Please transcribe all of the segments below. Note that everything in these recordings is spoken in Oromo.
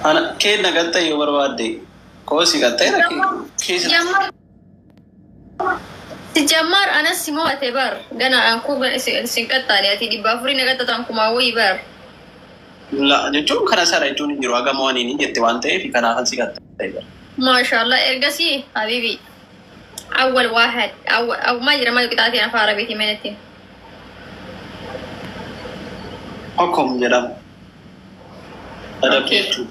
أنا كيد نقطة يوبر وادي كوسي قطة كيس تجمر أنا سمو أتبر جنا أنكو سنكت تاني أتي دي بافري نقطة تانكو ما هو يبر لا جون كنا سارة جون يجرو أجا مواني نيجي توانتة في كنا خلصي قطة يبر ما شاء الله إرجسي حبيبي أول واحد أو ما يجرى ما يقطعتي أنا فارا بيتي منتي حكم جرام هذا بيتو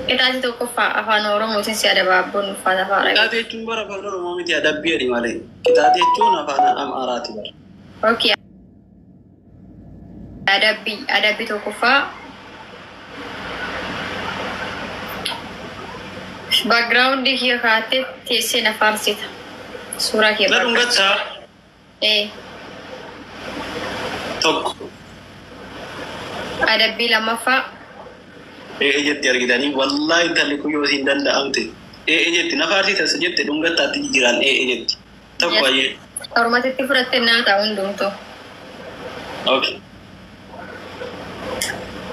إتاتي توقف أفان أورو موسين سيادة بابون فادا فارا كتاتي جون برا فلور مامي تي هذا بيري مالي كتاتي جون أفان أم أراتي بر أوكي أدبي توقف background di kia kate tese na farsita sura kia لا رونغتا توك ada bila mafa جت يرجعني والله إنت اللي كويو زندان دا أنت جت نفارتي تسجت رونغتا تيجيران جت توك وايه hormat itu fraterna tahun dong tuh أوكي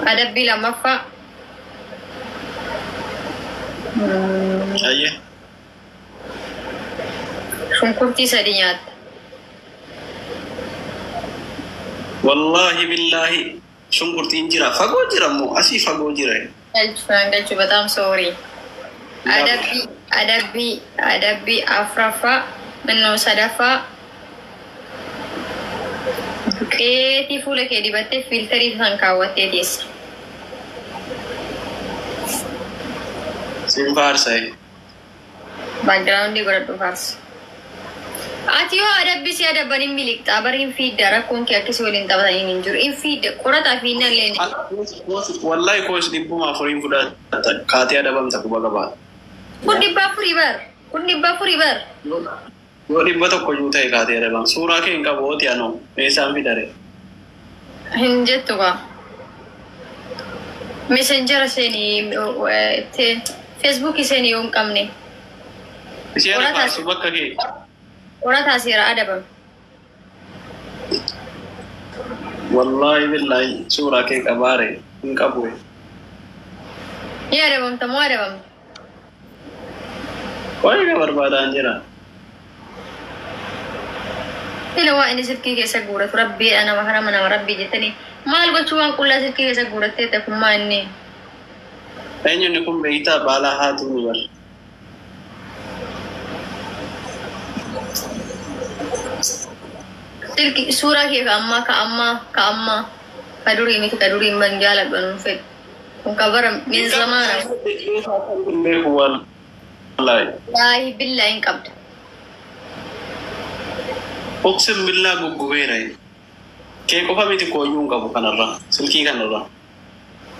ada bila mafa أيه Sungkurti sadinyat. والله بالله شنقرتي انجرا فاقو جرا مو أسي فاقو جرا Fangga coba tam sorry. Adabi afrafa menu sadafa. Creative le che dibatte filteri sankawat edis. سيمبار ساي Background di berat bars. Atio adabi si ada banim milik tabarin feed darah kun kaya kesulitan tabar ini injur in feed korat afina len. والله كوش دي بوما فورين فودا كاتي ada bam tak baga ba Kun di bafur ibar. Wodi bato ko juta kati ada bam sura ke inka बहुत यानो ऐसा भी डरे Hinjet tuh kak. Messenger seni te Facebook seni om kamne. Siapa pas subak kaki Korat hasira ada bang. والله بالله سورة كي كباري إنك أبوي Ya ada bang, temu ada bang. Why kabar pada anjira Tila wa ini sirki kesa gurat Rabbi ana mahara mana Rabbi jitani mal go chuan kulla sirki kesa gurat teta kumani Enyo ni kum beita bala hatu ni bar Sirki surah ki ka amma kaduri mi kaduri manjala banun fit kun kabar min zamana والله lahi billahi qabd أقسم بالله بقويرة كيف كفا ميتي كويون كابو كان الرا سلكي كان الرا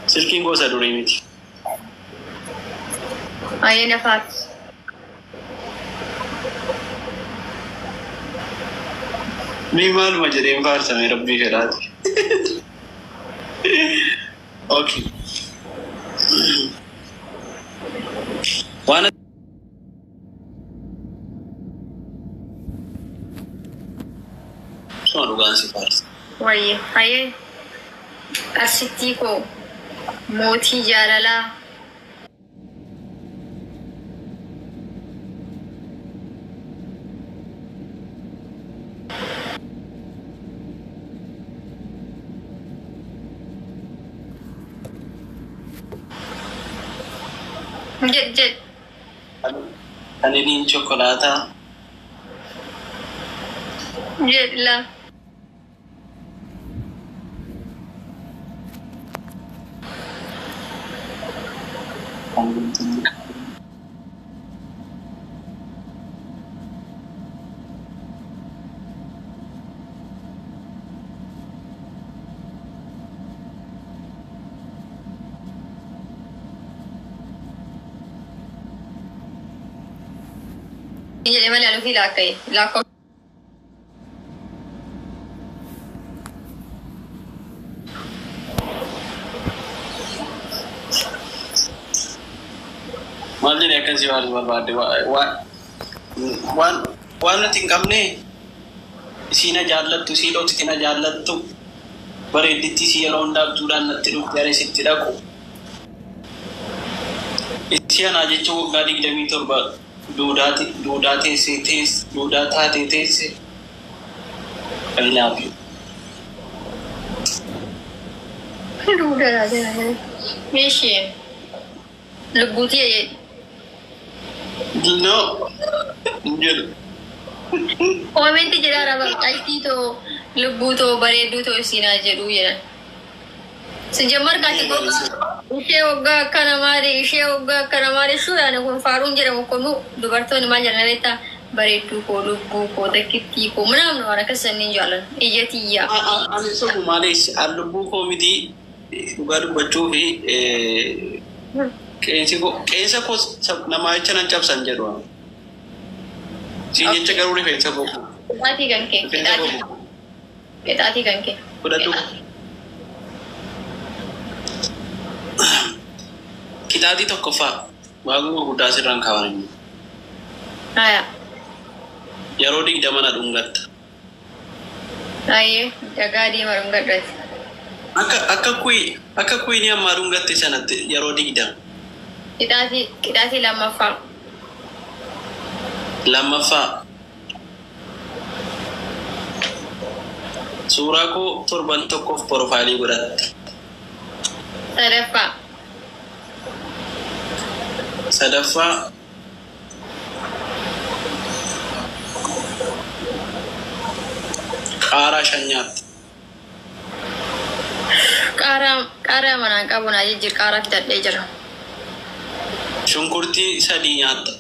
سلكي كوسا دوري ميتي ayana fat مي مال مجرين فارسة مي ربي خيراتي أوكي وانا شو أروغان سي فارسة waye haye asiti ko moti jalala jet أنا نين شوكولاتة jet la jadi mana lu hilakai lakon Malin akan si Waris berbadi wan tingkam ni sina jalan tu silo tina jalan tu bareedditti si yeroo hundaabduudhaan natti dhufte ani sitti dhaqu. Itti anaa jecha waggaa 27 duudaa taatee teesse. I love you. Duudaa taatee meeshee lubbuutii jedhe. No. Jedhu. Koomenti jedhaara qal'ii too lubbuu too bareedduu too isinaa jedhuu jedhan. Sijjammar kaati ishee waggaa akkana maali shuudhaan kun faaruun jedhamu kun dubartoonni maal jedhan beektaa bareedduu koo lubbuu koo takkittii koo manaamnu waan akka sanniin jaallan ija tiyyaa. Ani sobu maalees lubbuu koo miti dhugaa dubbachuu fi qeensa koo namaa jecha nan cabsan jedhu. Si jecha garuu rifeensa boqu. Qixaatii kan kee. Qixaatii kan kee. Fudhadhu. Qixaatii tokkoffaa waaquma guddaa sirraan kaawanii. Haya. Yeroo 20 na dhungatta. Ayyee dhagaa diimaa dhungadhati. Akka kuyi ammaa dhungatte sanatti yeroo 20. Qixaatii lammaffaa. Lammaffaa. Suuraa koo 7 tokkoof profaayilii godhatte. Sadaffaa. Qaaraa 5 nyaatte. Qaaraa manaan qabuun ajji jira qaaraa fidadhee jira. Shunkurtii 3 nyaatta.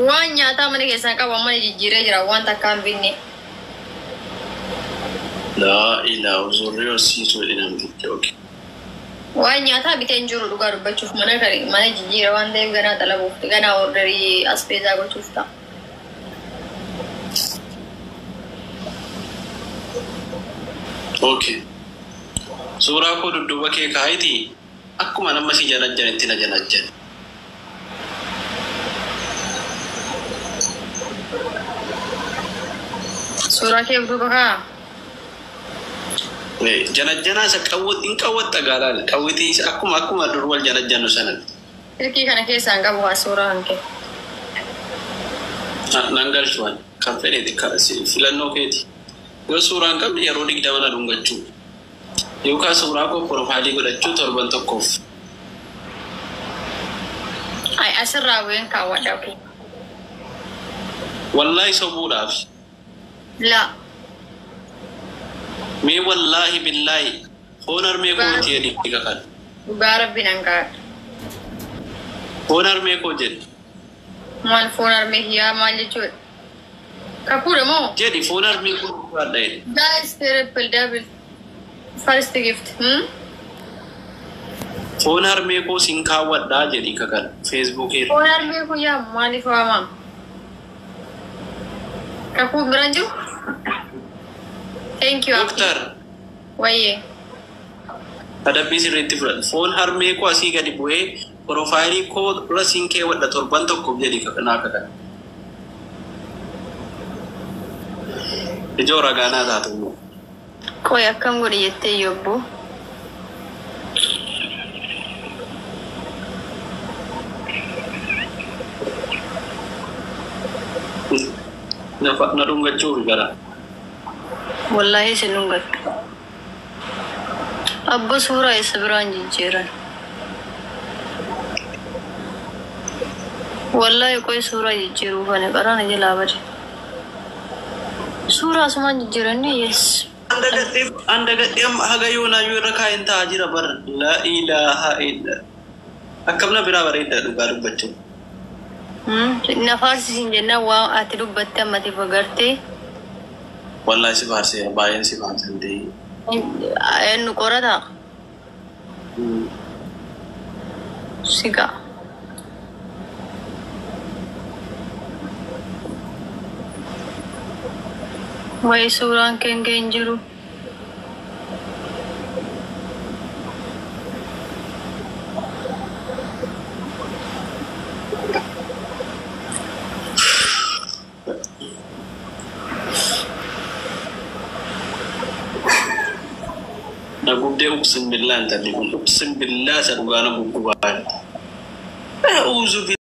Waan nyaataa mana keessaa qabu amma jijjiiree jira waan takka hin binne. Laa ilaa uzurri horsiisuu dhinamtitti oge. Waan nyaataa bitee hin jiru dhugaa dubbachuuf mana jijjiira waan ta'eef ganaa xalabuuf ganaa orderii aspeezaa gochuuf ta'a. Okay. Suuraa koo dudduuba kee kaayitii akkuma nama si jalajjanitti na jalajjan. Suuraa kee dudduuba kaa? Jalajjanaa isa qawwatta gaalaal qawwitii isa akkuma dur wal jalajjannu sanatti. Silkii kana keessaan qabu haa suuraa hankee. Nan galchuwan kan fedheeti filannoo keeti. Yoo suuraan qabne yeroo 20 na dhungachuu. Yookaan suuraa koo profaayilii godhachuu 7 tokkoof. Ay asirraa bu'een kaawwadha okey. Wallahi sobuudhaaf. La. Mee wallahi billahi hoonar mee kooti jedhi kan. Dhugaa rabbiin hanqaadha. Hoonar mee koo jedhi. Maal foonar mee yaa maal jechuudha? Kakuudha moo? Jedhi foonar mee koo dhugaadha jedhi. That is triple double. First gift. Foonar mee koo sin kaawwadhaa jedhi kakan Facebook irra. Foonar mee koo yaa maaliif waamaa? Kakuu biraan jiru? Thank you. Doctor. Wayyee. Adabbii sirriitti fudhadhu. Foon harmee koo asii gadi bu'ee profaayilii koo dura siin kee wadha 7 tokkoof jedhi kakanaa kakan. Ijoo ragaanaa taatu. Qoy akkam godhe jettee yobbuu? Na dhungachuuf gara. Wallahi isin dhungattu. Abbo suuraa isa biraan jijjiiran. Wallahi qoy suuraa jijjiiruu kana qarana jalaa bade. Suuraa asumaan jijjiiranne yes. Anda gadhee haga yoonaayyuu irra kaa'in taa'aa jira bara. La ilaha illa. Akkamna biraa bareeddaa dhugaa dubbachuun. Nafaarsisin jennaan waan ati dubbatte ammati fagartee. Wallahi si faarsee baay'een si faarsan ta'e. Nu qorataa? Sigaa. Wayi suuraan keen jiru. Nagubdee uqsim billah antalli kun uqsim billah sa dhugaana guggubaa. A'uuzu